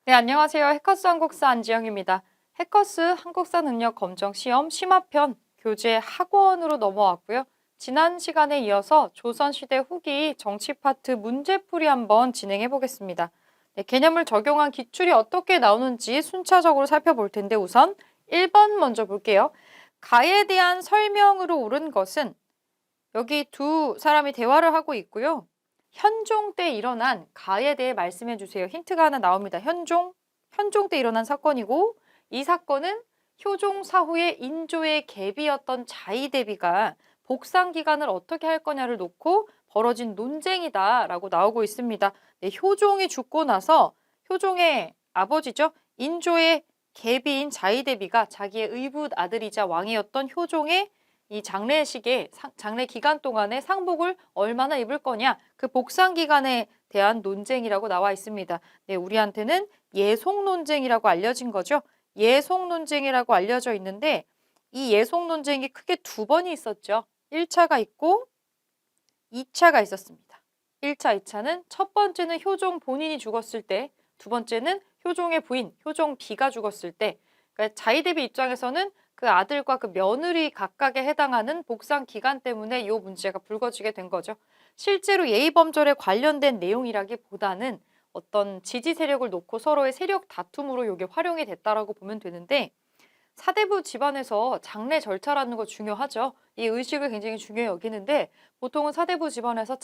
네, 안녕하세요. 해커스 한국사 안지영입니다. 해커스 한국사 능력 검정 시험 심화편 교재 학원으로 넘어왔고요. 지난 시간에 이어서 조선시대 후기 정치 파트 문제풀이 한번 진행해 보겠습니다. 네, 개념을 적용한 기출이 어떻게 나오는지 순차적으로 살펴볼 텐데 우선 1번 먼저 볼게요. 가에 대한 설명으로 옳은 것은 여기 두 사람이 대화를 하고 있고요. 현종 때 일어난 가에 대해 말씀해 주세요. 힌트가 하나 나옵니다. 현종 때 일어난 사건이고 이 사건은 효종 사후의 인조의 계비였던 자의대비가 복상 기간을 어떻게 할 거냐를 놓고 벌어진 논쟁이다라고 나오고 있습니다. 네, 효종이 죽고 나서 효종의 아버지죠. 인조의 계비인 자의대비가 자기의 의붓 아들이자 왕이었던 효종의 이 장례식에 장례 기간 동안에 상복을 얼마나 입을 거냐 그 복상 기간에 대한 논쟁이라고 나와 있습니다. 네, 우리한테는 예속 논쟁이라고 알려진 거죠. 예속 논쟁이라고 알려져 있는데 이 예속 논쟁이 크게 두 번이 있었죠. 1차가 있고 2차가 있었습니다. 1차, 2차는 첫 번째는 효종 본인이 죽었을 때, 두 번째는 효종의 부인, 효종 비가 죽었을 때, 그러니까 자의대비 입장에서는 그 아들과 그 며느리 각각에 해당하는 복상 기간 때문에 이 문제가 불거지게 된 거죠. 실제로 예의범절에 관련된 내용이라기보다는 어떤 지지 세력을 놓고 서로의 세력 다툼으로 이게 활용이 됐다라고 보면 되는데 사대부 집안에서 장례 절차라는 거 중요하죠. 이 의식을 굉장히 중요히 여기는데 보통은 사대부 집안에서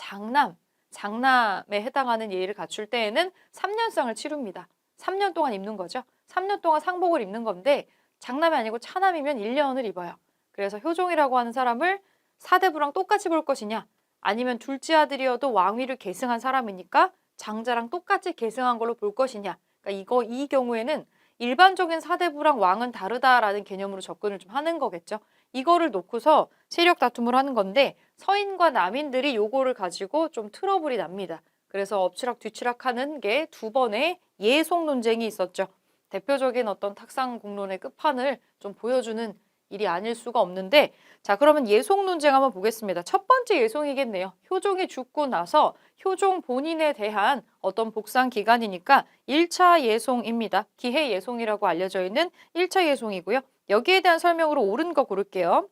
장남에 해당하는 예의를 갖출 때에는 3년상을 치릅니다. 3년 동안 입는 거죠. 3년 동안 상복을 입는 건데 장남이 아니고 차남이면 1년을 입어요. 그래서 효종이라고 하는 사람을 사대부랑 똑같이 볼 것이냐 아니면 둘째 아들이어도 왕위를 계승한 사람이니까 장자랑 똑같이 계승한 걸로 볼 것이냐. 그러니까 이 경우에는 일반적인 사대부랑 왕은 다르다라는 개념으로 접근을 좀 하는 거겠죠. 이거를 놓고서 세력 다툼을 하는 건데 서인과 남인들이 요거를 가지고 좀 트러블이 납니다. 그래서 엎치락 뒤치락 하는 게 두 번의 예속 논쟁이 있었죠. 대표적인 어떤 탁상 공론의 끝판을 좀 보여주는 일이 아닐 수가 없는데 자, 그러면 예속 논쟁 한번 보겠습니다. 첫 번째 예송이겠네요. 효종이 죽고 나서 효종 본인에 대한 어떤 복상 기간이니까 1차 예송입니다. 기해 예송이라고 알려져 있는 1차 예송이고요. 여기에 대한 설명으로 옳은 거 고를게요.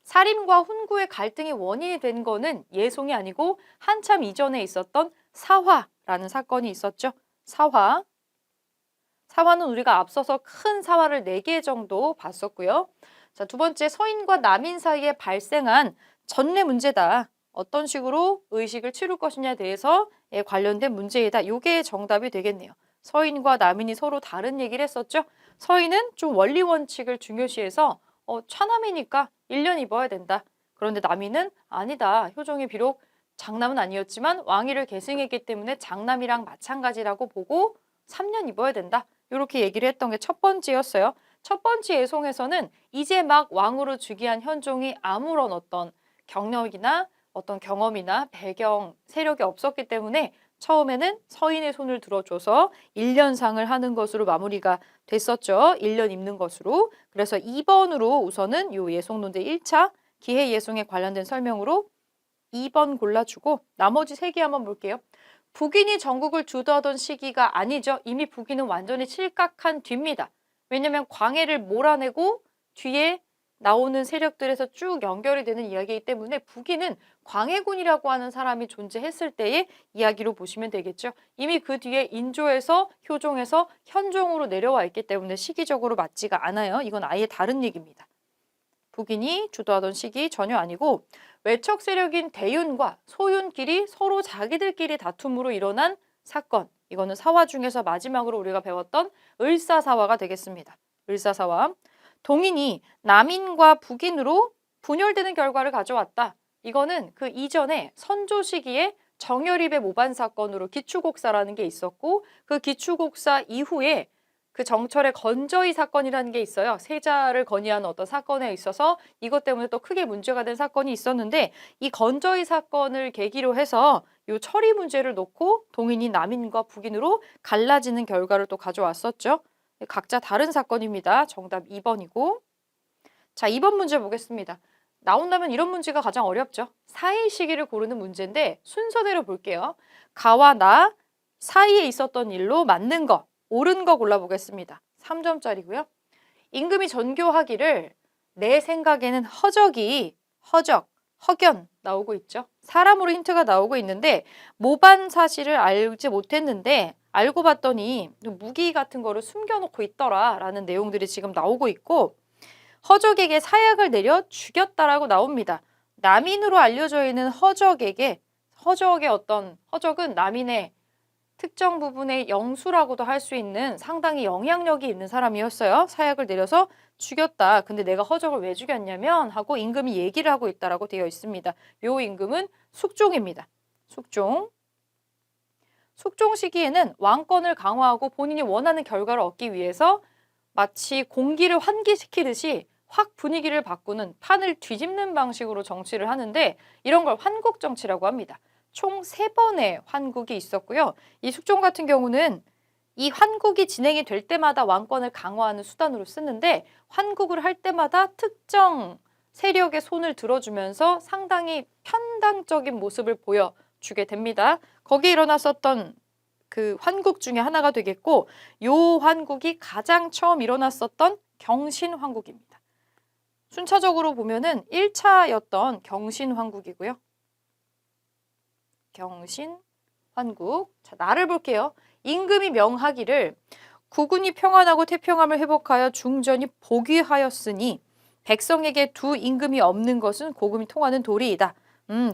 살인과 훈구의 갈등이 원인이 된 거는 예송이 아니고 한참 이전에 있었던 사화라는 사건이 있었죠. 사화. 사화는 우리가 앞서서 큰 사화를 4개 정도 봤었고요. 자, 두 번째 서인과 남인 사이에 발생한 전례 문제다. 어떤 식으로 의식을 치룰 것이냐에 대해서 관련된 문제이다. 이게 정답이 되겠네요. 서인과 남인이 서로 다른 얘기를 했었죠. 서인은 좀 원리 원칙을 중요시해서 차남이니까 1년 입어야 된다. 그런데 남인은 아니다. 효종이 비록 장남은 아니었지만 왕위를 계승했기 때문에 장남이랑 마찬가지라고 보고 3년 입어야 된다. 이렇게 얘기를 했던 게 첫 번째였어요. 첫 번째 예송에서는 이제 막 왕으로 즉위한 현종이 아무런 어떤 경력이나 어떤 경험이나 배경, 세력이 없었기 때문에 처음에는 서인의 손을 들어줘서 1년상을 하는 것으로 마무리가 됐었죠. 1년 입는 것으로. 그래서 2번으로 우선은 요 예송론제 1차 기해 예송에 관련된 설명으로 2번 골라주고 나머지 3개 한번 볼게요. 북인이 전국을 주도하던 시기가 아니죠. 이미 북인은 완전히 실각한 뒤입니다. 왜냐하면 광해를 몰아내고 뒤에 나오는 세력들에서 쭉 연결이 되는 이야기이기 때문에 북인은 광해군이라고 하는 사람이 존재했을 때의 이야기로 보시면 되겠죠. 이미 그 뒤에 인조에서 효종에서 현종으로 내려와 있기 때문에 시기적으로 맞지가 않아요. 이건 아예 다른 얘기입니다. 북인이 주도하던 시기 전혀 아니고 외척 세력인 대윤과 소윤끼리 서로 자기들끼리 다툼으로 일어난 사건. 이거는 사화 중에서 마지막으로 우리가 배웠던 을사사화가 되겠습니다. 을사사화. 동인이 남인과 북인으로 분열되는 결과를 가져왔다. 이거는 그 이전에 선조 시기에 정열입의 모반 사건으로 기추곡사라는 게 있었고 그 기추곡사 이후에 그 정철의 건저희 사건이라는 게 있어요. 세자를 건의하는 어떤 사건에 있어서 이것 때문에 또 크게 문제가 된 사건이 있었는데 이 건저희 사건을 계기로 해서 이 처리 문제를 놓고 동인이 남인과 북인으로 갈라지는 결과를 또 가져왔었죠. 각자 다른 사건입니다. 정답 2번이고. 자, 2번 문제 보겠습니다. 나온다면 이런 문제가 가장 어렵죠. 사의 시기를 고르는 문제인데 순서대로 볼게요. 가와 나, 사이에 있었던 일로 맞는 거, 옳은 거 골라보겠습니다. 3점짜리고요. 임금이 전교하기를 내 생각에는 허적이 허적, 허견 나오고 있죠. 사람으로 힌트가 나오고 있는데 모반 사실을 알지 못했는데 알고 봤더니 무기 같은 거를 숨겨놓고 있더라 라는 내용들이 지금 나오고 있고 허적에게 사약을 내려 죽였다라고 나옵니다. 남인으로 알려져 있는 허적은 남인의 특정 부분의 영수라고도 할 수 있는 상당히 영향력이 있는 사람이었어요. 사약을 내려서 죽였다. 근데 내가 허적을 왜 죽였냐면 하고 임금이 얘기를 하고 있다라고 되어 있습니다. 요 임금은 숙종입니다. 숙종. 숙종 시기에는 왕권을 강화하고 본인이 원하는 결과를 얻기 위해서 마치 공기를 환기시키듯이 확 분위기를 바꾸는 판을 뒤집는 방식으로 정치를 하는데 이런 걸 환국정치라고 합니다. 총 3번의 환국이 있었고요. 이 숙종 같은 경우는 이 환국이 진행이 될 때마다 왕권을 강화하는 수단으로 쓰는데 환국을 할 때마다 특정 세력의 손을 들어주면서 상당히 편당적인 모습을 보여주게 됩니다. 거기에 일어났었던 그 환국 중에 하나가 되겠고 요 환국이 가장 처음 일어났었던 경신환국입니다. 순차적으로 보면은 1차였던 경신환국이고요. 경신환국. 자, 나를 볼게요. 임금이 명하기를 국군이 평안하고 태평함을 회복하여 중전이 복위하였으니 백성에게 두 임금이 없는 것은 고금이 통하는 도리이다.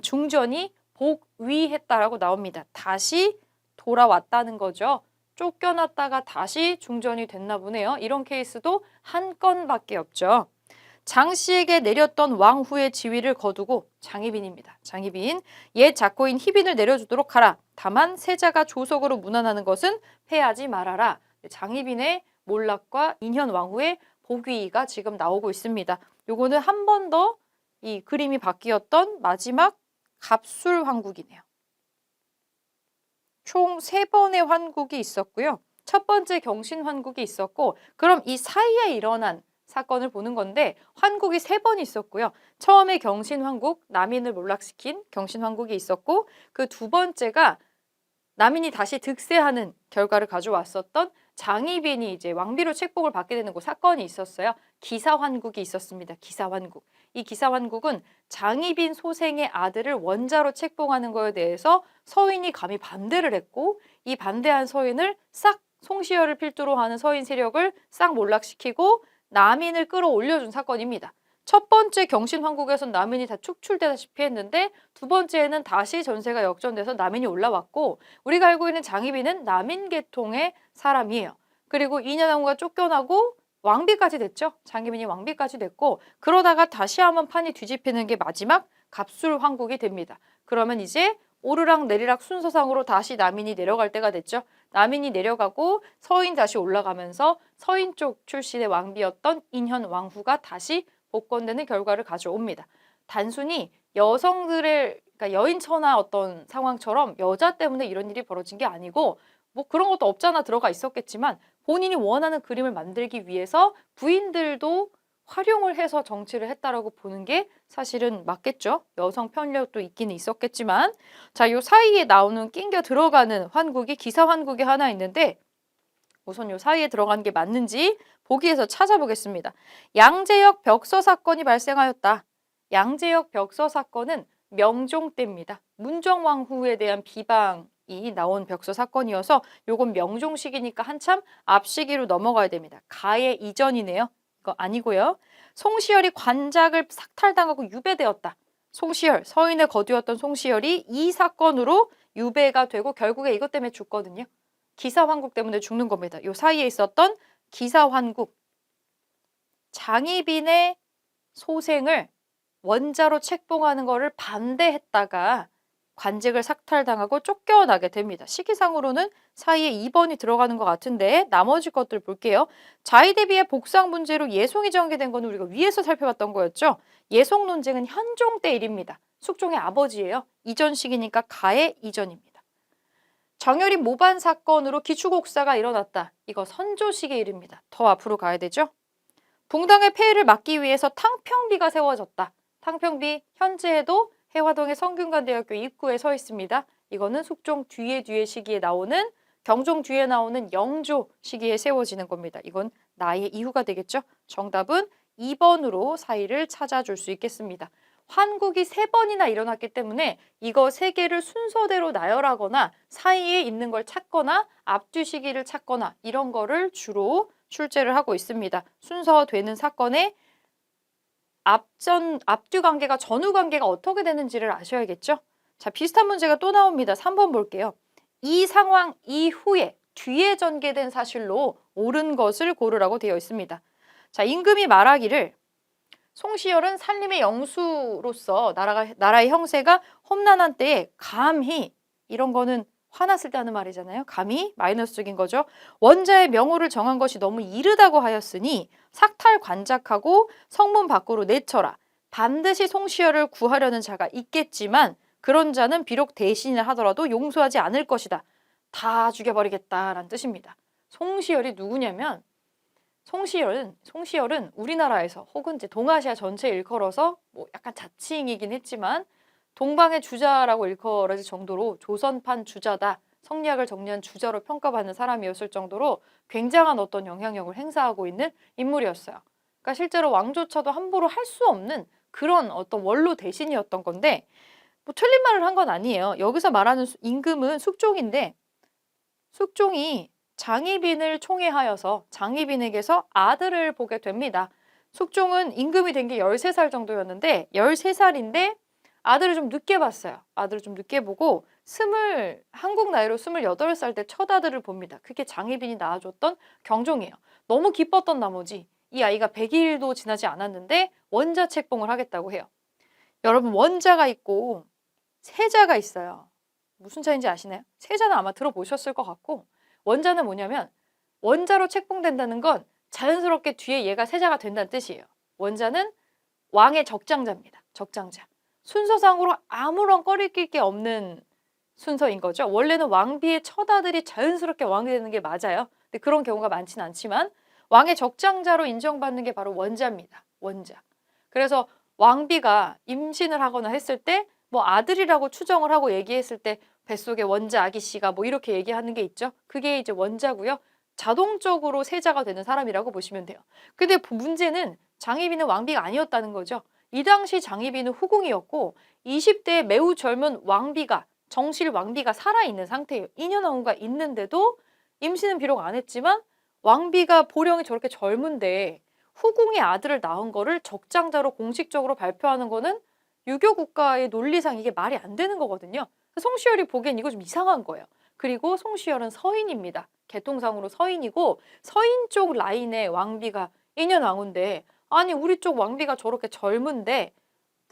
중전이 복위했다라고 나옵니다. 다시 돌아왔다는 거죠. 쫓겨났다가 다시 중전이 됐나 보네요. 이런 케이스도 한 건밖에 없죠. 장씨에게 내렸던 왕후의 지위를 거두고 장희빈입니다. 장희빈, 옛 작고인 희빈을 내려주도록 하라. 다만 세자가 조석으로 문안하는 것은 패하지 말아라. 장희빈의 몰락과 인현 왕후의 복위가 지금 나오고 있습니다. 요거는 한 번 더 이 그림이 바뀌었던 마지막 갑술환국이네요. 총 3번의 환국이 있었고요. 첫 번째 경신환국이 있었고 그럼 이 사이에 일어난 사건을 보는 건데 환국이 3번 있었고요. 처음에 경신환국, 남인을 몰락시킨 경신환국이 있었고 그 두 번째가 남인이 다시 득세하는 결과를 가져왔었던 장희빈이 이제 왕비로 책봉을 받게 되는 그 사건이 있었어요. 기사환국이 있었습니다. 기사환국. 이 기사환국은 장희빈 소생의 아들을 원자로 책봉하는 거에 대해서 서인이 감히 반대를 했고 이 반대한 서인을 싹 송시열을 필두로 하는 서인 세력을 싹 몰락시키고 남인을 끌어올려준 사건입니다. 첫 번째 경신환국에선 남인이 다 축출되다시피 했는데 두 번째에는 다시 전세가 역전돼서 남인이 올라왔고 우리가 알고 있는 장희빈은 남인 계통의 사람이에요. 그리고 인현왕후가 쫓겨나고 왕비까지 됐죠. 장희빈이 왕비까지 됐고 그러다가 다시 한번 판이 뒤집히는 게 마지막 갑술환국이 됩니다. 그러면 이제 오르락 내리락 순서상으로 다시 남인이 내려갈 때가 됐죠. 남인이 내려가고 서인 다시 올라가면서 서인 쪽 출신의 왕비였던 인현 왕후가 다시 복권되는 결과를 가져옵니다. 단순히 여성들의 그러니까 여인처나 어떤 상황처럼 여자 때문에 이런 일이 벌어진 게 아니고 뭐 그런 것도 없잖아 들어가 있었겠지만 본인이 원하는 그림을 만들기 위해서 부인들도 활용을 해서 정치를 했다라고 보는 게 사실은 맞겠죠. 여성 편력도 있기는 있었겠지만 자, 요 사이에 나오는 낑겨 들어가는 환국이 기사환국이 하나 있는데 우선 요 사이에 들어간 게 맞는지 보기에서 찾아보겠습니다. 양재역 벽서 사건이 발생하였다. 양재역 벽서 사건은 명종 때입니다. 문정왕후에 대한 비방이 나온 벽서 사건이어서 요건 명종 시기니까 한참 앞 시기로 넘어가야 됩니다. 가해 이전이네요. 이거 아니고요. 송시열이 관작을 삭탈당하고 유배되었다. 송시열, 서인의 거두였던 송시열이 이 사건으로 유배가 되고 결국에 이것 때문에 죽거든요. 기사환국 때문에 죽는 겁니다. 요 사이에 있었던 기사환국. 장희빈의 소생을 원자로 책봉하는 것을 반대했다가 관직을 삭탈당하고 쫓겨나게 됩니다. 시기상으로는 사이에 2번이 들어가는 것 같은데 나머지 것들 볼게요. 자의 대비의 복상 문제로 예송이 전개된 건 우리가 위에서 살펴봤던 거였죠. 예송 논쟁은 현종 때 일입니다. 숙종의 아버지예요. 이전 시기니까 가해 이전입니다. 정열이 모반 사건으로 기축옥사가 일어났다. 이거 선조식의 일입니다. 더 앞으로 가야 되죠. 붕당의 폐해를 막기 위해서 탕평비가 세워졌다. 탕평비 현재에도 해화동의 성균관대학교 입구에 서 있습니다. 이거는 숙종 뒤에 시기에 나오는 경종 뒤에 나오는 영조 시기에 세워지는 겁니다. 이건 나의 이후가 되겠죠? 정답은 2번으로 사이를 찾아줄 수 있겠습니다. 환국이 3번이나 일어났기 때문에 이거 3개를 순서대로 나열하거나 사이에 있는 걸 찾거나 앞뒤 시기를 찾거나 이런 거를 주로 출제를 하고 있습니다. 순서되는 사건의 앞뒤 관계가 전후 관계가 어떻게 되는지를 아셔야겠죠? 자, 비슷한 문제가 또 나옵니다. 3번 볼게요. 이 상황 이후에 뒤에 전개된 사실로 옳은 것을 고르라고 되어 있습니다. 자, 임금이 말하기를 송시열은 산림의 영수로서 나라의 형세가 험난한 때에 감히 이런 거는 화났을 때 하는 말이잖아요. 감히 마이너스적인 거죠. 원자의 명호를 정한 것이 너무 이르다고 하였으니 삭탈관작하고 성문 밖으로 내쳐라. 반드시 송시열을 구하려는 자가 있겠지만 그런 자는 비록 대신을 하더라도 용서하지 않을 것이다. 다 죽여버리겠다라는 뜻입니다. 송시열이 누구냐면 송시열은 우리나라에서 혹은 이제 동아시아 전체 일컬어서 뭐 약간 자칭이긴 했지만 동방의 주자라고 일컬어질 정도로 조선판 주자다, 성리학을 정리한 주자로 평가받는 사람이었을 정도로 굉장한 어떤 영향력을 행사하고 있는 인물이었어요. 그러니까 실제로 왕조차도 함부로 할 수 없는 그런 어떤 원로 대신이었던 건데 뭐 틀린 말을 한 건 아니에요. 여기서 말하는 임금은 숙종인데 숙종이 장희빈을 총애하여서 장희빈에게서 아들을 보게 됩니다. 숙종은 임금이 된 게 13살 정도였는데 13살인데 아들을 좀 늦게 봤어요. 아들을 좀 늦게 보고 한국 나이로 28살 때 첫 아들을 봅니다. 그게 장희빈이 낳아줬던 경종이에요. 너무 기뻤던 나머지 이 아이가 100일도 지나지 않았는데 원자 책봉을 하겠다고 해요. 여러분 원자가 있고 세자가 있어요. 무슨 차이인지 아시나요? 세자는 아마 들어보셨을 것 같고 원자는 뭐냐면 원자로 책봉된다는 건 자연스럽게 뒤에 얘가 세자가 된다는 뜻이에요. 원자는 왕의 적장자입니다. 적장자. 순서상으로 아무런 꺼리낄 게 없는 순서인 거죠. 원래는 왕비의 첫 아들이 자연스럽게 왕이 되는 게 맞아요. 근데 그런 경우가 많지는 않지만 왕의 적장자로 인정받는 게 바로 원자입니다. 원자. 그래서 왕비가 임신을 하거나 했을 때 뭐 아들이라고 추정을 하고 얘기했을 때 뱃속에 원자 아기 씨가 뭐 이렇게 얘기하는 게 있죠. 그게 이제 원자고요. 자동적으로 세자가 되는 사람이라고 보시면 돼요. 근데 문제는 장희빈은 왕비가 아니었다는 거죠. 이 당시 장희빈은 후궁이었고 20대에 매우 젊은 왕비가 정실 왕비가 살아있는 상태예요. 인연왕후가 있는데도 임신은 비록 안 했지만 왕비가 보령이 저렇게 젊은데 후궁의 아들을 낳은 거를 적장자로 공식적으로 발표하는 거는 유교 국가의 논리상 이게 말이 안 되는 거거든요. 송시열이 보기엔 이거 좀 이상한 거예요. 그리고 송시열은 서인입니다. 계통상으로 서인이고 서인 쪽 라인의 왕비가 인연왕후인데 아니 우리 쪽 왕비가 저렇게 젊은데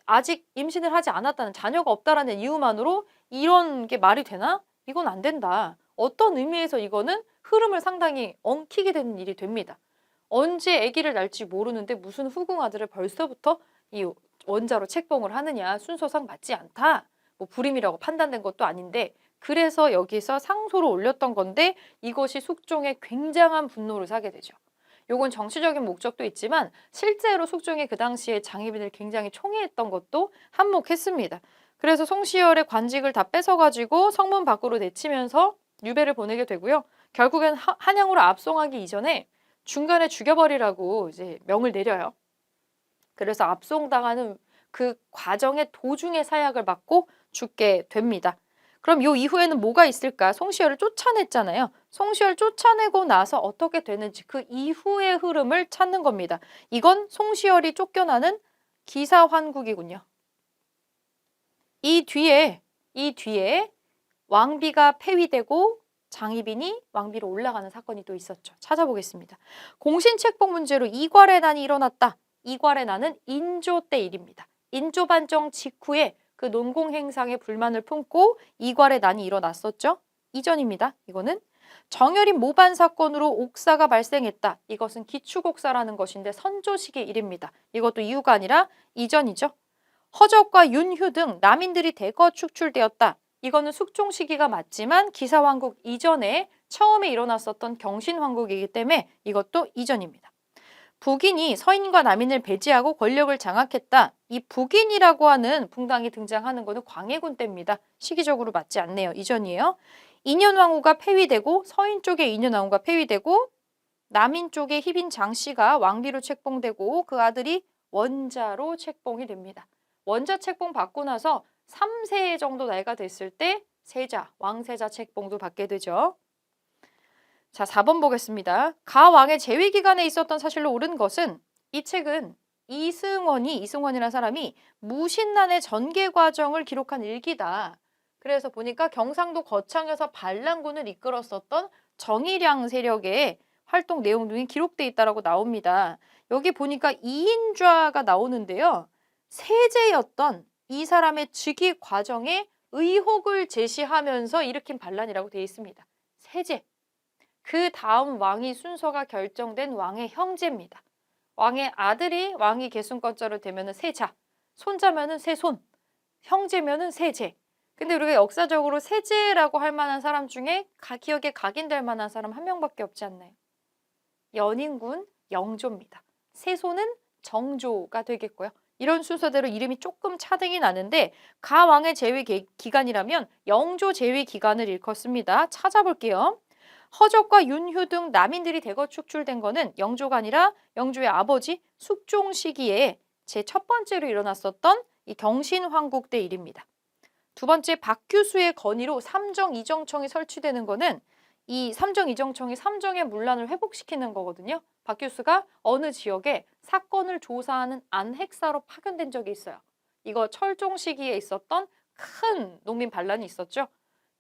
아직 임신을 하지 않았다는 자녀가 없다라는 이유만으로 이런 게 말이 되나? 이건 안 된다. 어떤 의미에서 이거는 흐름을 상당히 엉키게 되는 일이 됩니다. 언제 아기를 낳을지 모르는데 무슨 후궁 아들을 벌써부터 이 원자로 책봉을 하느냐 순서상 맞지 않다. 뭐 불임이라고 판단된 것도 아닌데 그래서 여기서 상소를 올렸던 건데 이것이 숙종의 굉장한 분노를 사게 되죠. 요건 정치적인 목적도 있지만 실제로 숙종이 그 당시에 장희빈을 굉장히 총애했던 것도 한몫했습니다. 그래서 송시열의 관직을 다 뺏어가지고 성문 밖으로 내치면서 유배를 보내게 되고요. 결국엔 한양으로 압송하기 이전에 중간에 죽여버리라고 이제 명을 내려요. 그래서 압송당하는 그 과정의 도중에 사약을 받고 죽게 됩니다. 그럼 요 이후에는 뭐가 있을까? 송시열을 쫓아냈잖아요. 송시열 쫓아내고 나서 어떻게 되는지 그 이후의 흐름을 찾는 겁니다. 이건 송시열이 쫓겨나는 기사환국이군요. 이 뒤에 왕비가 폐위되고 장희빈이 왕비로 올라가는 사건이 또 있었죠. 찾아보겠습니다. 공신책봉 문제로 이괄의 난이 일어났다. 이괄의 난은 인조 때 일입니다. 인조 반정 직후에 그 논공행상에 불만을 품고 이괄의 난이 일어났었죠. 이전입니다. 이거는 정열인 모반 사건으로 옥사가 발생했다. 이것은 기축옥사라는 것인데 선조식의 일입니다. 이것도 이후가 아니라 이전이죠. 허적과 윤휴 등 남인들이 대거 축출되었다. 이거는 숙종 시기가 맞지만 기사왕국 이전에 처음에 일어났었던 경신왕국이기 때문에 이것도 이전입니다. 북인이 서인과 남인을 배제하고 권력을 장악했다. 이 북인이라고 하는 붕당이 등장하는 것은 광해군 때입니다. 시기적으로 맞지 않네요. 이전이에요. 인현왕후가 폐위되고 서인 쪽에 인현왕후가 폐위되고 남인 쪽에 희빈 장씨가 왕비로 책봉되고 그 아들이 원자로 책봉이 됩니다. 원자 책봉 받고 나서 3세 정도 나이가 됐을 때 세자, 왕세자 책봉도 받게 되죠. 자, 4번 보겠습니다. 가 왕의 재위 기간에 있었던 사실로 옳은 것은 이 책은 이승원이라는 사람이 무신난의 전개 과정을 기록한 일기다. 그래서 보니까 경상도 거창에서 반란군을 이끌었었던 정의량 세력의 활동 내용 등이 기록돼 있다라고 나옵니다. 여기 보니까 이인좌가 나오는데요. 세제였던 이 사람의 즉위 과정에 의혹을 제시하면서 일으킨 반란이라고 되어 있습니다. 세제. 그 다음 왕위 순서가 결정된 왕의 형제입니다. 왕의 아들이 왕위 계승권자로 되면 세자, 손자면은 세손, 형제면은 세제. 근데 우리가 역사적으로 세제라고 할 만한 사람 중에 기억에 각인될 만한 사람 한 명밖에 없지 않나요? 연인군 영조입니다. 세손은 정조가 되겠고요. 이런 순서대로 이름이 조금 차등이 나는데 가 왕의 재위 기간이라면 영조 재위 기간을 일컫습니다. 찾아볼게요. 허적과 윤휴 등 남인들이 대거 축출된 거는 영조가 아니라 영조의 아버지 숙종 시기에 제 첫 번째로 일어났었던 이 경신황국 때 일입니다. 두 번째 박규수의 건의로 삼정이정청이 설치되는 거는 이 삼정이정청이 삼정의 문란을 회복시키는 거거든요. 박규수가 어느 지역에 사건을 조사하는 안핵사로 파견된 적이 있어요. 이거 철종 시기에 있었던 큰 농민 반란이 있었죠.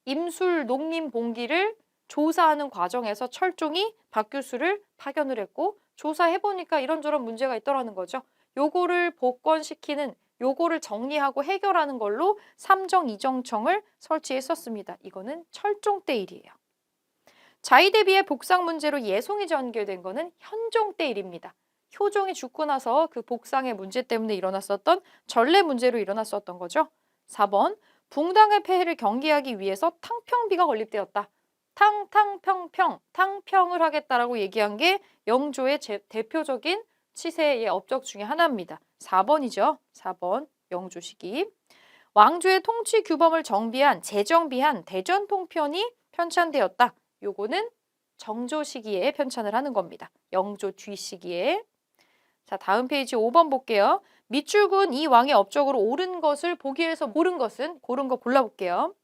임술 농민 봉기를 조사하는 과정에서 철종이 박규수를 파견을 했고 조사해보니까 이런저런 문제가 있더라는 거죠. 요거를 복권시키는, 요거를 정리하고 해결하는 걸로 삼정이정청을 설치했었습니다. 이거는 철종 때 일이에요. 자의대비의 복상 문제로 예송이 전개된 거는 현종 때 일입니다. 효종이 죽고 나서 그 복상의 문제 때문에 일어났었던 전례 문제로 일어났었던 거죠. 4번, 붕당의 폐해를 경계하기 위해서 탕평비가 건립되었다. 탕평을 하겠다라고 얘기한 게 영조의 대표적인 치세의 업적 중에 하나입니다. 4번이죠. 4번 영조 시기. 왕조의 통치 규범을 재정비한 대전통편이 편찬되었다. 요거는 정조 시기에 편찬을 하는 겁니다. 영조 뒤 시기에. 자, 다음 페이지 5번 볼게요. 밑줄근 이 왕의 업적으로 옳은 것을 보기 위해서 고른 거 골라볼게요.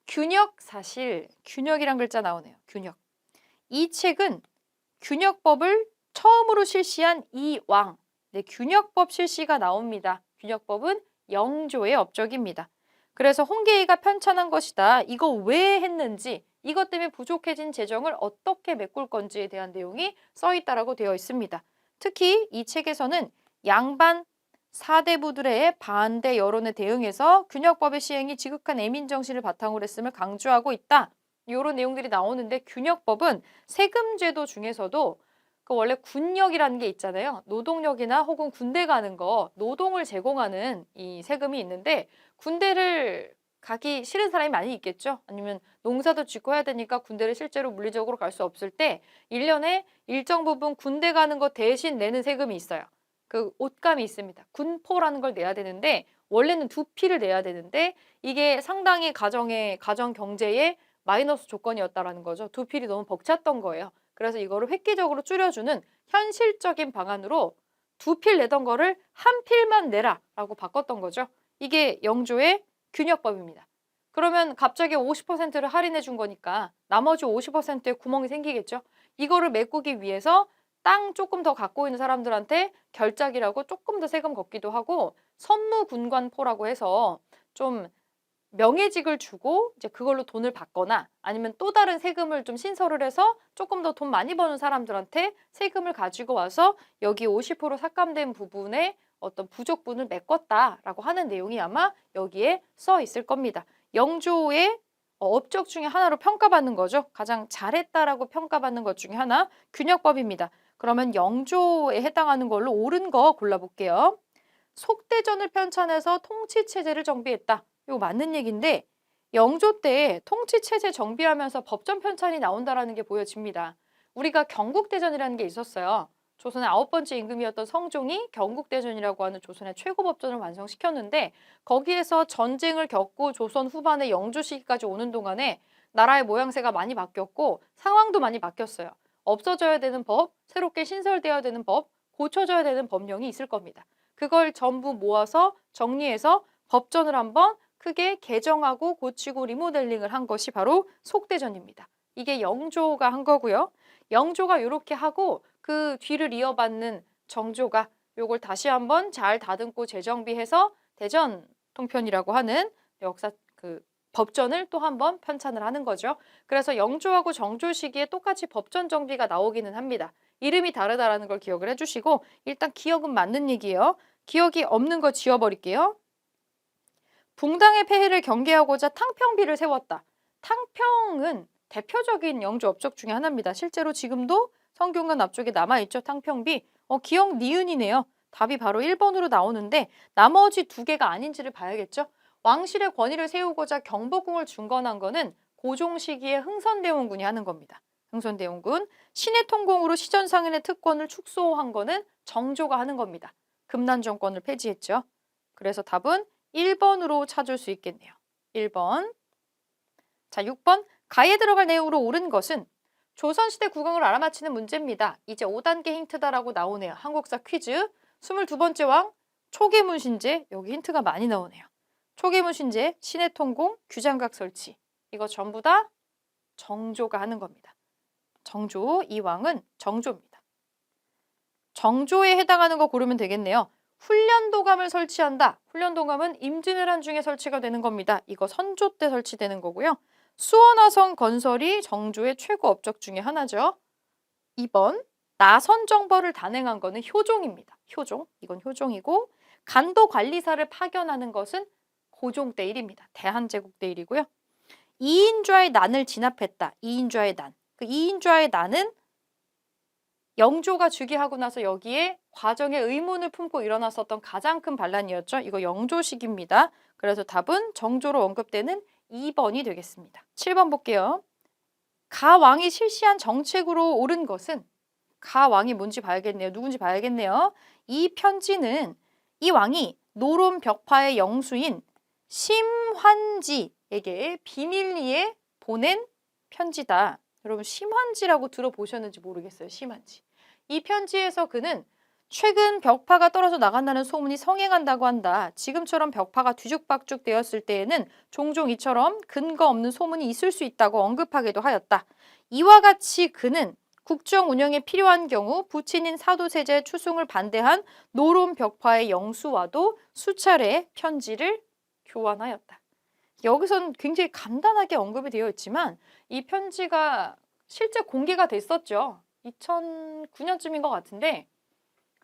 균역사실, 균역이란 글자 나오네요. 균역. 이 책은 균역법을 처음으로 실시한 이 왕. 네, 균역법 실시가 나옵니다. 균역법은 영조의 업적입니다. 그래서 홍계의가 편찬한 것이다. 이거 왜 했는지, 이것 때문에 부족해진 재정을 어떻게 메꿀 건지에 대한 내용이 써 있다라고 되어 있습니다. 특히 이 책에서는 양반 사대부들의 반대 여론에 대응해서 균역법의 시행이 지극한 애민정신을 바탕으로 했음을 강조하고 있다. 이런 내용들이 나오는데 균역법은 세금제도 중에서도 그 원래 군역이라는 게 있잖아요. 노동력이나 혹은 군대 가는 거, 노동을 제공하는 이 세금이 있는데 군대를 가기 싫은 사람이 많이 있겠죠. 아니면 농사도 짓고 해야 되니까 군대를 실제로 물리적으로 갈 수 없을 때 1년에 일정 부분 군대 가는 거 대신 내는 세금이 있어요. 그 옷감이 있습니다. 군포라는 걸 내야 되는데 원래는 두피를 내야 되는데 이게 상당히 가정 경제에 마이너스 조건이었다라는 거죠. 두필이 너무 벅찼던 거예요. 그래서 이거를 획기적으로 줄여주는 현실적인 방안으로 두 필 내던 거를 한 필만 내라라고 바꿨던 거죠. 이게 영조의 균역법입니다. 그러면 갑자기 50%를 할인해 준 거니까 나머지 50%의 구멍이 생기겠죠. 이거를 메꾸기 위해서 땅 조금 더 갖고 있는 사람들한테 결작이라고 조금 더 세금 걷기도 하고 선무군관포라고 해서 좀 명예직을 주고 이제 그걸로 돈을 받거나 아니면 또 다른 세금을 좀 신설을 해서 조금 더 돈 많이 버는 사람들한테 세금을 가지고 와서 여기 50% 삭감된 부분에 어떤 부족분을 메꿨다라고 하는 내용이 아마 여기에 써 있을 겁니다. 영조의 업적 중에 하나로 평가받는 거죠. 가장 잘했다라고 평가받는 것 중에 하나 균역법입니다. 그러면 영조에 해당하는 걸로 옳은 거 골라볼게요. 속대전을 편찬해서 통치체제를 정비했다. 이거 맞는 얘기인데 영조 때 통치체제 정비하면서 법전 편찬이 나온다라는 게 보여집니다. 우리가 경국대전이라는 게 있었어요. 조선의 9번째 임금이었던 성종이 경국대전이라고 하는 조선의 최고 법전을 완성시켰는데 거기에서 전쟁을 겪고 조선 후반에 영조 시기까지 오는 동안에 나라의 모양새가 많이 바뀌었고 상황도 많이 바뀌었어요. 없어져야 되는 법, 새롭게 신설되어야 되는 법, 고쳐져야 되는 법령이 있을 겁니다. 그걸 전부 모아서 정리해서 법전을 한번 크게 개정하고 고치고 리모델링을 한 것이 바로 속대전입니다. 이게 영조가 한 거고요. 영조가 이렇게 하고 그 뒤를 이어받는 정조가 요걸 다시 한번 잘 다듬고 재정비해서 대전 통편이라고 하는 역사 법전을 또 한번 편찬을 하는 거죠. 그래서 영조하고 정조 시기에 똑같이 법전 정비가 나오기는 합니다. 이름이 다르다라는 걸 기억을 해주시고 일단 기억은 맞는 얘기예요. 기억이 없는 거 지워버릴게요. 붕당의 폐해를 경계하고자 탕평비를 세웠다. 탕평은 대표적인 영조 업적 중에 하나입니다. 실제로 지금도 성균관 앞쪽에 남아있죠. 탕평비. 기억 니은이네요. 답이 바로 1번으로 나오는데 나머지 두 개가 아닌지를 봐야겠죠. 왕실의 권위를 세우고자 경복궁을 중건한 거는 고종 시기에 흥선대원군이 하는 겁니다. 흥선대원군. 신의 통공으로 시전상인의 특권을 축소한 거는 정조가 하는 겁니다. 금난정권을 폐지했죠. 그래서 답은 1번으로 찾을 수 있겠네요. 1번. 자, 6번. 가에 들어갈 내용으로 옳은 것은 조선시대 국왕을 알아맞히는 문제입니다. 이제 5단계 힌트다라고 나오네요. 한국사 퀴즈. 22번째 왕, 초계문신제. 여기 힌트가 많이 나오네요. 초계문신제, 신의 통공, 규장각 설치. 이거 전부 다 정조가 하는 겁니다. 정조, 이 왕은 정조입니다. 정조에 해당하는 거 고르면 되겠네요. 훈련도감을 설치한다. 훈련도감은 임진왜란 중에 설치가 되는 겁니다. 이거 선조 때 설치되는 거고요. 수원화성 건설이 정조의 최고 업적 중에 하나죠. 2번, 나선정벌을 단행한 거는 효종입니다. 효종, 이건 효종이고 간도관리사를 파견하는 것은 고종 때 일입니다. 대한제국 때 일이고요. 이인좌의 난을 진압했다. 이인좌의 난. 그 이인좌의 난은 영조가 즉위하고 나서 여기에 과정에 의문을 품고 일어났었던 가장 큰 반란이었죠. 이거 영조식입니다. 그래서 답은 정조로 언급되는 2번이 되겠습니다. 7번 볼게요. 가왕이 실시한 정책으로 옳은 것은 가왕이 뭔지 봐야겠네요. 누군지 봐야겠네요. 이 편지는 이 왕이 노론 벽파의 영수인 심환지에게 비밀리에 보낸 편지다. 여러분 심환지라고 들어보셨는지 모르겠어요. 심환지. 이 편지에서 그는 최근 벽파가 떨어져 나간다는 소문이 성행한다고 한다. 지금처럼 벽파가 뒤죽박죽 되었을 때에는 종종 이처럼 근거 없는 소문이 있을 수 있다고 언급하기도 하였다. 이와 같이 그는 국정 운영에 필요한 경우 부친인 사도세자의 추승을 반대한 노론 벽파의 영수와도 수차례 편지를 교환하였다. 여기선 굉장히 간단하게 언급이 되어 있지만 이 편지가 실제 공개가 됐었죠. 2009년쯤인 것 같은데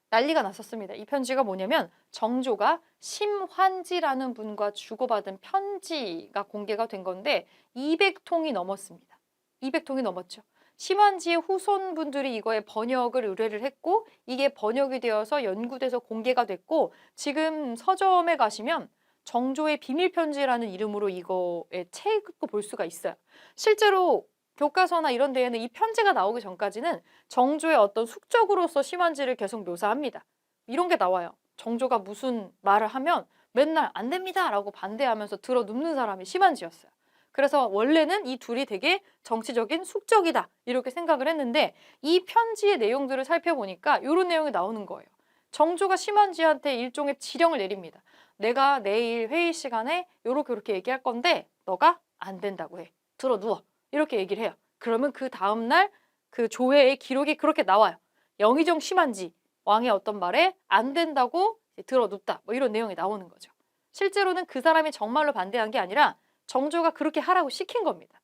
난리가 났었습니다. 이 편지가 뭐냐면 정조가 심환지라는 분과 주고받은 편지가 공개가 된 건데 200통이 넘었습니다. 200통이 넘었죠. 심환지의 후손분들이 이거에 번역을 의뢰를 했고 이게 번역이 되어서 연구돼서 공개가 됐고 지금 서점에 가시면 정조의 비밀편지라는 이름으로 이거의 책을 볼 수가 있어요. 실제로 교과서나 이런 데에는 이 편지가 나오기 전까지는 정조의 어떤 숙적으로서 심환지를 계속 묘사합니다. 이런 게 나와요. 정조가 무슨 말을 하면 맨날 안 됩니다 라고 반대하면서 들어 눕는 사람이 심환지였어요. 그래서 원래는 이 둘이 되게 정치적인 숙적이다 이렇게 생각을 했는데 이 편지의 내용들을 살펴보니까 이런 내용이 나오는 거예요. 정조가 심환지한테 일종의 지령을 내립니다. 내가 내일 회의 시간에 요렇게 얘기할 건데 너가 안 된다고 해. 들어 누워. 이렇게 얘기를 해요. 그러면 그 다음날 그 조회의 기록이 그렇게 나와요. 영의정 심한지 왕의 어떤 말에 안 된다고 들어 눕다 뭐 이런 내용이 나오는 거죠. 실제로는 그 사람이 정말로 반대한 게 아니라 정조가 그렇게 하라고 시킨 겁니다.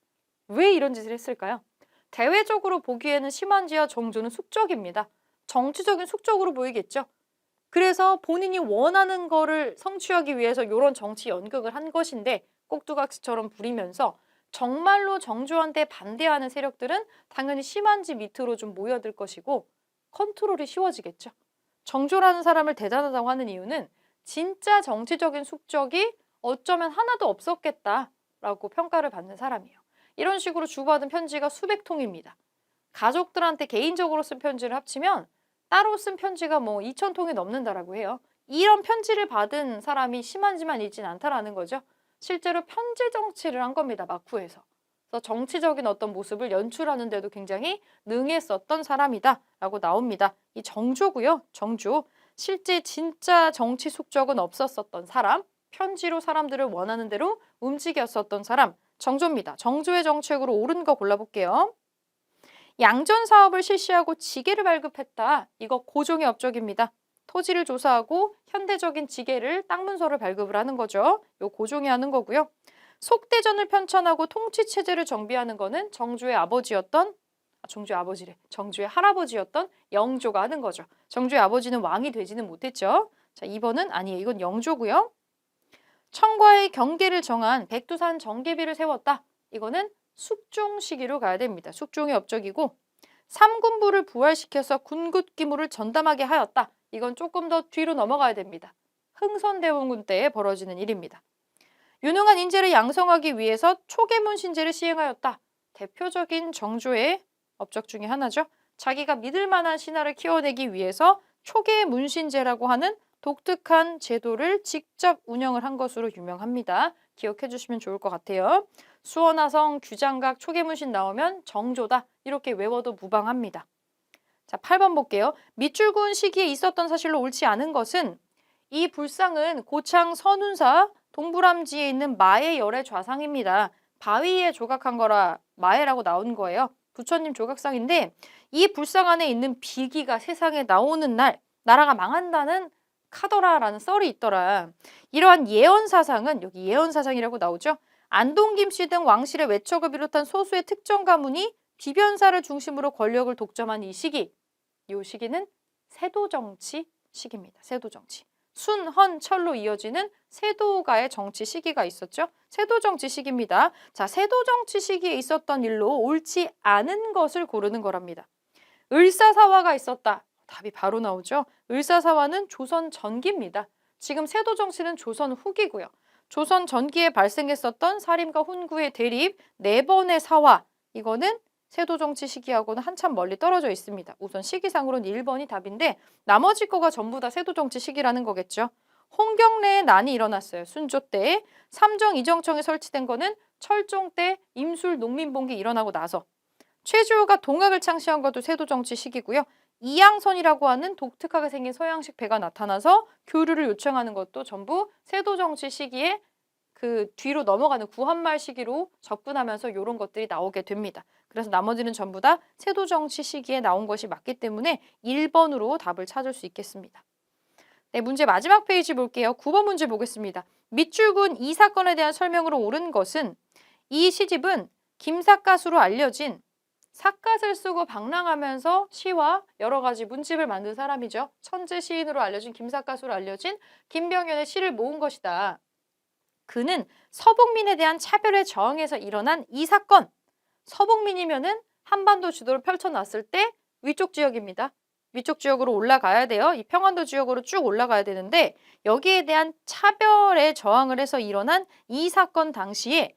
왜 이런 짓을 했을까요? 대외적으로 보기에는 심한지와 정조는 숙적입니다. 정치적인 숙적으로 보이겠죠. 그래서 본인이 원하는 거를 성취하기 위해서 이런 정치 연극을 한 것인데 꼭두각시처럼 부리면서 정말로 정조한테 반대하는 세력들은 당연히 심한지 밑으로 좀 모여들 것이고 컨트롤이 쉬워지겠죠. 정조라는 사람을 대단하다고 하는 이유는 진짜 정치적인 숙적이 어쩌면 하나도 없었겠다라고 평가를 받는 사람이에요. 이런 식으로 주고받은 편지가 수백 통입니다. 가족들한테 개인적으로 쓴 편지를 합치면 따로 쓴 편지가 뭐 2,000통이 넘는다라고 해요. 이런 편지를 받은 사람이 심한지만 있진 않다라는 거죠. 실제로 편지 정치를 한 겁니다. 막후에서. 그래서 정치적인 어떤 모습을 연출하는 데도 굉장히 능했었던 사람이다라고 나옵니다. 이 정조고요. 정조. 실제 진짜 정치 숙적은 없었었던 사람, 편지로 사람들을 원하는 대로 움직였었던 사람, 정조입니다. 정조의 정책으로 옳은 거 골라볼게요. 양전 사업을 실시하고 지게를 발급했다. 이거 고종의 업적입니다. 토지를 조사하고 현대적인 지게를 땅 문서를 발급을 하는 거죠. 요 고종이 하는 거고요. 속대전을 편찬하고 통치 체제를 정비하는 거는 정조의 아버지였던 정조의 아버지래. 정조의 할아버지였던 영조가 하는 거죠. 정조의 아버지는 왕이 되지는 못했죠. 자, 2번은 아니에요. 이건 영조고요. 청과의 경계를 정한 백두산 정계비를 세웠다. 이거는 숙종 시기로 가야 됩니다. 숙종의 업적이고 삼군부를 부활시켜서 군굿 기물을 전담하게 하였다. 이건 조금 더 뒤로 넘어가야 됩니다. 흥선대원군 때에 벌어지는 일입니다. 유능한 인재를 양성하기 위해서 초계문신제를 시행하였다. 대표적인 정조의 업적 중에 하나죠. 자기가 믿을 만한 신하를 키워내기 위해서 초계문신제라고 하는 독특한 제도를 직접 운영을 한 것으로 유명합니다. 기억해 주시면 좋을 것 같아요. 수원화성, 규장각, 초계문신 나오면 정조다. 이렇게 외워도 무방합니다. 자, 8번 볼게요. 밑줄군 시기에 있었던 사실로 옳지 않은 것은 이 불상은 고창 선운사 동부람지에 있는 마의 열의 좌상입니다. 바위에 조각한 거라 마의라고 나온 거예요. 부처님 조각상인데 이 불상 안에 있는 비기가 세상에 나오는 날 나라가 망한다는 카더라라는 썰이 있더라. 이러한 예언사상은 여기 예언사상이라고 나오죠. 안동 김씨 등 왕실의 외척을 비롯한 소수의 특정 가문이 비변사를 중심으로 권력을 독점한 이 시기. 이 시기는 세도정치 시기입니다. 세도정치. 순, 헌, 철로 이어지는 세도가의 정치 시기가 있었죠. 세도정치 시기입니다. 자, 세도정치 시기에 있었던 일로 옳지 않은 것을 고르는 거랍니다. 을사사화가 있었다. 답이 바로 나오죠. 을사사화는 조선 전기입니다. 지금 세도정치는 조선 후기고요. 조선 전기에 발생했었던 사림과 훈구의 대립, 4번의 사화. 이거는 세도정치 시기하고는 한참 멀리 떨어져 있습니다. 우선 시기상으로는 1번이 답인데 나머지 거가 전부 다 세도정치 시기라는 거겠죠. 홍경래의 난이 일어났어요. 순조 때. 삼정 이정청에 설치된 거는 철종 때 임술 농민봉기 일어나고 나서. 최주호가 동학을 창시한 것도 세도정치 시기고요. 이양선이라고 하는 독특하게 생긴 서양식 배가 나타나서 교류를 요청하는 것도 전부 세도정치 시기에 그 뒤로 넘어가는 구한말 시기로 접근하면서 이런 것들이 나오게 됩니다. 그래서 나머지는 전부 다 세도정치 시기에 나온 것이 맞기 때문에 1번으로 답을 찾을 수 있겠습니다. 네, 문제 마지막 페이지 볼게요. 9번 문제 보겠습니다. 밑줄군 이 사건에 대한 설명으로 옳은 것은 이 시집은 김삿갓으로 알려진 삿갓을 쓰고 방랑하면서 시와 여러 가지 문집을 만든 사람이죠. 천재 시인으로 알려진 김삿갓으로 알려진 김병연의 시를 모은 것이다. 그는 서북민에 대한 차별에 저항해서 일어난 이 사건. 서북민이면은 한반도 주도를 펼쳐놨을 때 위쪽 지역입니다. 위쪽 지역으로 올라가야 돼요. 이 평안도 지역으로 쭉 올라가야 되는데 여기에 대한 차별에 저항을 해서 일어난 이 사건 당시에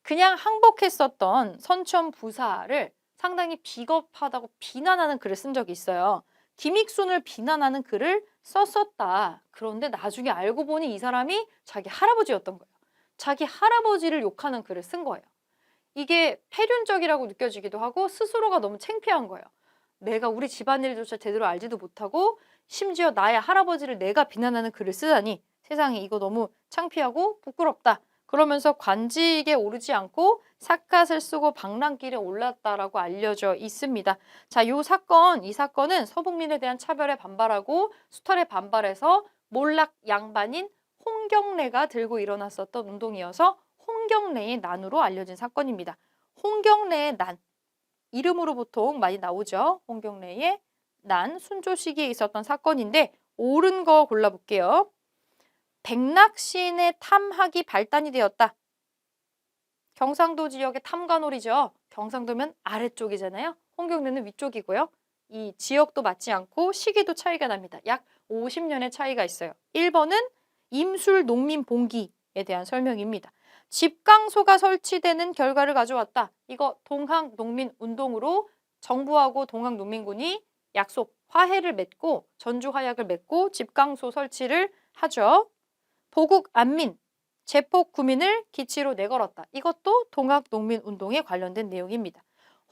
그냥 항복했었던 선천 부사를 상당히 비겁하다고 비난하는 글을 쓴 적이 있어요. 김익순을 비난하는 글을 썼었다. 그런데 나중에 알고 보니 이 사람이 자기 할아버지였던 거예요. 자기 할아버지를 욕하는 글을 쓴 거예요. 이게 폐륜적이라고 느껴지기도 하고 스스로가 너무 창피한 거예요. 내가 우리 집안일조차 제대로 알지도 못하고 심지어 나의 할아버지를 내가 비난하는 글을 쓰다니 세상에 이거 너무 창피하고 부끄럽다. 그러면서 관직에 오르지 않고 삿갓을 쓰고 방랑길에 올랐다라고 알려져 있습니다. 자, 이 사건은 서북민에 대한 차별에 반발하고 수탈에 반발해서 몰락 양반인 홍경래가 들고 일어났었던 운동이어서 홍경래의 난으로 알려진 사건입니다. 홍경래의 난, 이름으로 보통 많이 나오죠. 홍경래의 난, 순조 시기에 있었던 사건인데 옳은 거 골라볼게요. 백낙시인의 탐학이 발단이 되었다. 경상도 지역의 탐관오리죠. 경상도면 아래쪽이잖아요. 홍경래는 위쪽이고요. 이 지역도 맞지 않고 시기도 차이가 납니다. 약 50년의 차이가 있어요. 1번은 임술 농민 봉기에 대한 설명입니다. 집강소가 설치되는 결과를 가져왔다. 이거 동학 농민 운동으로 정부하고 동학 농민군이 약속, 화해를 맺고 전주 화약을 맺고 집강소 설치를 하죠. 보국 안민, 제폭 구민을 기치로 내걸었다. 이것도 동학농민운동에 관련된 내용입니다.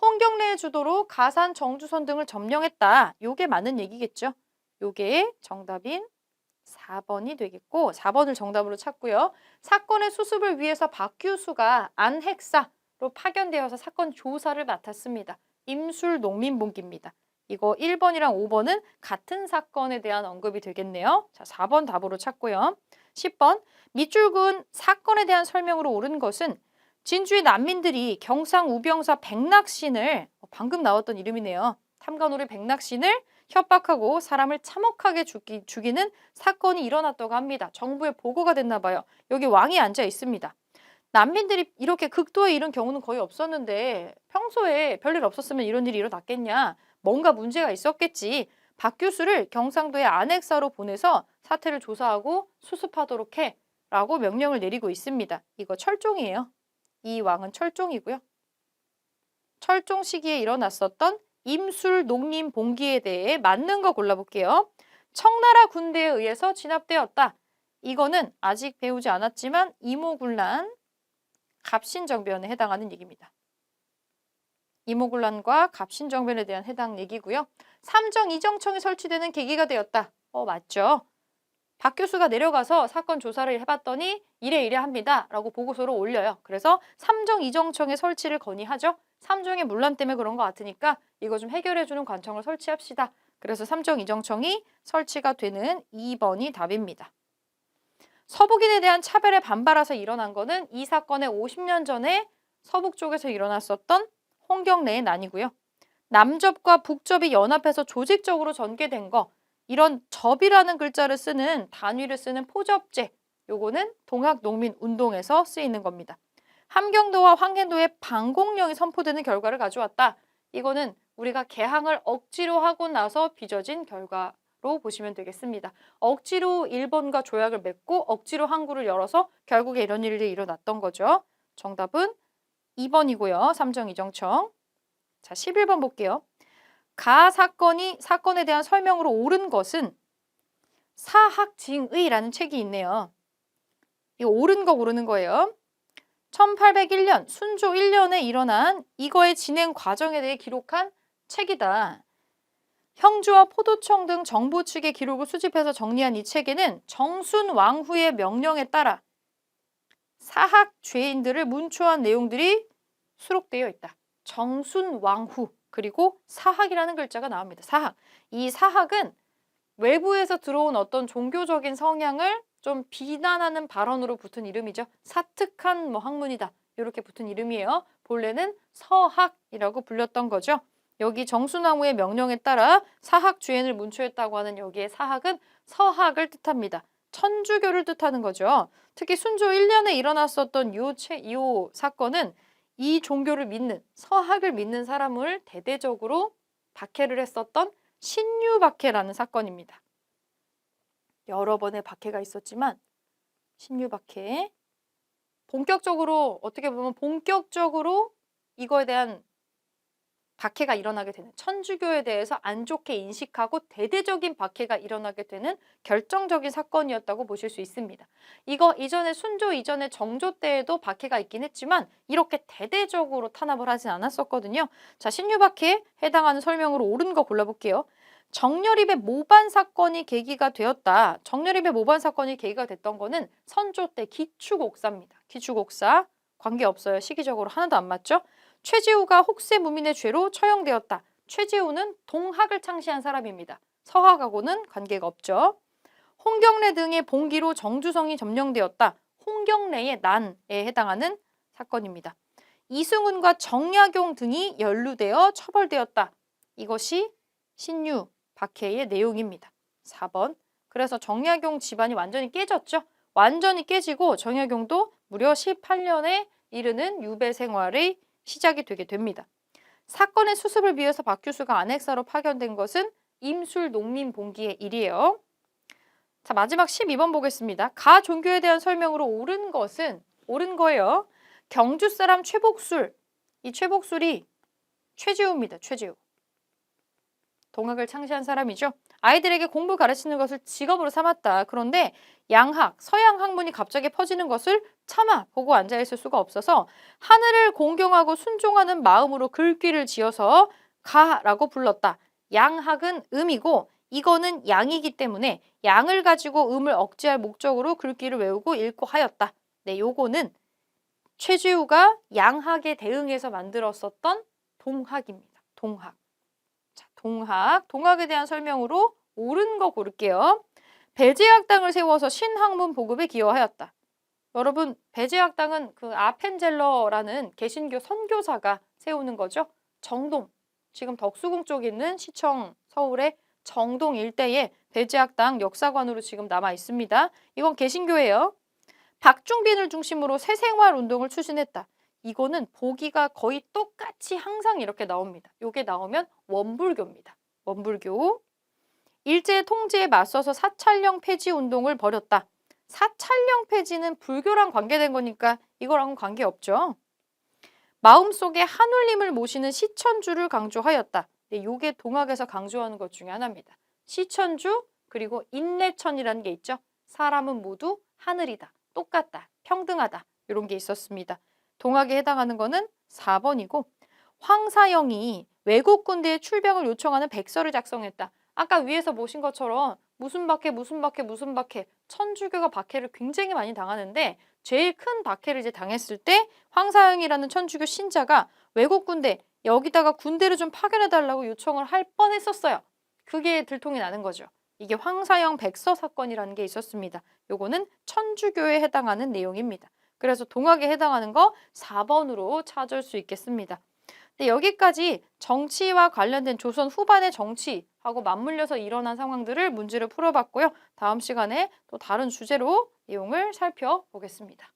홍경래의 주도로 가산, 정주선 등을 점령했다. 요게 맞는 얘기겠죠. 요게 정답인 4번이 되겠고 4번을 정답으로 찾고요. 사건의 수습을 위해서 박규수가 안핵사로 파견되어서 사건 조사를 맡았습니다. 임술농민봉기입니다. 이거 1번이랑 5번은 같은 사건에 대한 언급이 되겠네요. 자, 4번 답으로 찾고요. 10번 밑줄근 사건에 대한 설명으로 옳은 것은 진주의 난민들이 경상 우병사 백낙신을 방금 나왔던 이름이네요. 탐관오리 백낙신을 협박하고 사람을 참혹하게 죽이는 사건이 일어났다고 합니다. 정부에 보고가 됐나 봐요. 여기 왕이 앉아 있습니다. 난민들이 이렇게 극도에 이른 경우는 거의 없었는데 평소에 별일 없었으면 이런 일이 일어났겠냐. 뭔가 문제가 있었겠지. 박규수를 경상도의 안핵사로 보내서 사태를 조사하고 수습하도록 해 라고 명령을 내리고 있습니다. 이거 철종이에요. 이 왕은 철종이고요. 철종 시기에 일어났었던 임술농민봉기에 대해 맞는 거 골라볼게요. 청나라 군대에 의해서 진압되었다. 이거는 아직 배우지 않았지만 이모군란 갑신정변에 해당하는 얘기입니다. 이모군란과 갑신정변에 대한 해당 얘기고요. 삼정 이정청이 설치되는 계기가 되었다. 맞죠. 박 교수가 내려가서 사건 조사를 해봤더니 이래 합니다. 라고 보고서를 올려요. 그래서 삼정 이정청의 설치를 건의하죠. 삼정의 문란 때문에 그런 것 같으니까 이거 좀 해결해주는 관청을 설치합시다. 그래서 삼정 이정청이 설치가 되는 2번이 답입니다. 서북인에 대한 차별에 반발해서 일어난 거는 이 사건의 50년 전에 서북 쪽에서 일어났었던 홍경래의 난이고요. 남접과 북접이 연합해서 조직적으로 전개된 거, 이런 접이라는 글자를 쓰는 단위를 쓰는 포접제, 요거는 동학농민운동에서 쓰이는 겁니다. 함경도와 황해도에 반공령이 선포되는 결과를 가져왔다. 이거는 우리가 개항을 억지로 하고 나서 빚어진 결과로 보시면 되겠습니다. 억지로 일본과 조약을 맺고 억지로 항구를 열어서 결국에 이런 일이 일어났던 거죠. 정답은 2번이고요. 삼정 이정청. 자, 11번 볼게요. 사건에 대한 설명으로 옳은 것은 사학징의라는 책이 있네요. 이거 옳은 거 고르는 거예요. 1801년 순조 1년에 일어난 이거의 진행 과정에 대해 기록한 책이다. 형주와 포도청 등 정부 측의 기록을 수집해서 정리한 이 책에는 정순 왕후의 명령에 따라 사학 죄인들을 문초한 내용들이 수록되어 있다. 정순 왕후. 그리고 사학이라는 글자가 나옵니다. 사학. 이 사학은 외부에서 들어온 어떤 종교적인 성향을 좀 비난하는 발언으로 붙은 이름이죠. 사특한 학문이다. 이렇게 붙은 이름이에요. 본래는 서학이라고 불렸던 거죠. 여기 정순왕후의 명령에 따라 사학 주행을 문초했다고 하는 여기에 사학은 서학을 뜻합니다. 천주교를 뜻하는 거죠. 특히 순조 1년에 일어났었던 이 사건은 이 종교를 믿는, 서학을 믿는 사람을 대대적으로 박해를 했었던 신유박해라는 사건입니다. 여러 번의 박해가 있었지만 신유박해, 어떻게 보면 본격적으로 이거에 대한 박해가 일어나게 되는, 천주교에 대해서 안 좋게 인식하고 대대적인 박해가 일어나게 되는 결정적인 사건이었다고 보실 수 있습니다. 이거 이전에 순조 이전에 정조 때에도 박해가 있긴 했지만 이렇게 대대적으로 탄압을 하진 않았었거든요. 자, 신유박해에 해당하는 설명으로 옳은 거 골라볼게요. 정렬입의 모반 사건이 계기가 되었다. 정렬입의 모반 사건이 계기가 됐던 거는 선조 때 기축옥사입니다. 기축옥사 관계없어요. 시기적으로 하나도 안 맞죠? 최지우가 혹세무민의 죄로 처형되었다. 최지우는 동학을 창시한 사람입니다. 서학하고는 관계가 없죠. 홍경래 등의 봉기로 정주성이 점령되었다. 홍경래의 난에 해당하는 사건입니다. 이승훈과 정약용 등이 연루되어 처벌되었다. 이것이 신유 박해의 내용입니다. 4번. 그래서 정약용 집안이 완전히 깨졌죠. 완전히 깨지고 정약용도 무려 18년에 이르는 유배 생활의 시작이 되게 됩니다. 사건의 수습을 위해서 박 교수가 안핵사로 파견된 것은 임술농민봉기의 일이에요. 자, 마지막 12번 보겠습니다. 가 종교에 대한 설명으로 옳은 거예요. 경주 사람 최복술, 이 최복술이 최지우입니다. 최지우. 동학을 창시한 사람이죠. 아이들에게 공부 가르치는 것을 직업으로 삼았다. 그런데 양학, 서양 학문이 갑자기 퍼지는 것을 차마 보고 앉아있을 수가 없어서 하늘을 공경하고 순종하는 마음으로 글귀를 지어서 가라고 불렀다. 양학은 음이고 이거는 양이기 때문에 양을 가지고 음을 억제할 목적으로 글귀를 외우고 읽고 하였다. 네, 요거는 최주유가 양학에 대응해서 만들었었던 동학입니다. 동학. 자, 동학에 대한 설명으로 옳은 거 고를게요. 배제학당을 세워서 신학문 보급에 기여하였다. 여러분, 배제학당은 그 아펜젤러라는 개신교 선교사가 세우는 거죠. 정동, 지금 덕수궁 쪽에 있는 시청 서울의 정동 일대에 배제학당 역사관으로 지금 남아 있습니다. 이건 개신교예요. 박중빈을 중심으로 새생활 운동을 추진했다. 이거는 보기가 거의 똑같이 항상 이렇게 나옵니다. 이게 나오면 원불교입니다. 원불교. 일제 통제에 맞서서 사찰령 폐지 운동을 벌였다. 사찰령 폐지는 불교랑 관계된 거니까 이거랑은 관계없죠. 마음속에 하눌림을 모시는 시천주를 강조하였다. 네, 이게 동학에서 강조하는 것 중에 하나입니다. 시천주 그리고 인내천이라는 게 있죠. 사람은 모두 하늘이다. 똑같다. 평등하다. 이런 게 있었습니다. 동학에 해당하는 거는 4번이고 황사영이 외국 군대에 출병을 요청하는 백서를 작성했다. 아까 위에서 보신 것처럼 무슨 박해 천주교가 박해를 굉장히 많이 당하는데 제일 큰 박해를 이제 당했을 때 황사영이라는 천주교 신자가 외국 군대 여기다가 군대를 좀 파견해달라고 요청을 할 뻔했었어요. 그게 들통이 나는 거죠. 이게 황사영 백서 사건이라는 게 있었습니다. 요거는 천주교에 해당하는 내용입니다. 그래서 동학에 해당하는 거 4번으로 찾을 수 있겠습니다. 네, 여기까지 정치와 관련된 조선 후반의 정치하고 맞물려서 일어난 상황들을 문제를 풀어봤고요. 다음 시간에 또 다른 주제로 내용을 살펴보겠습니다.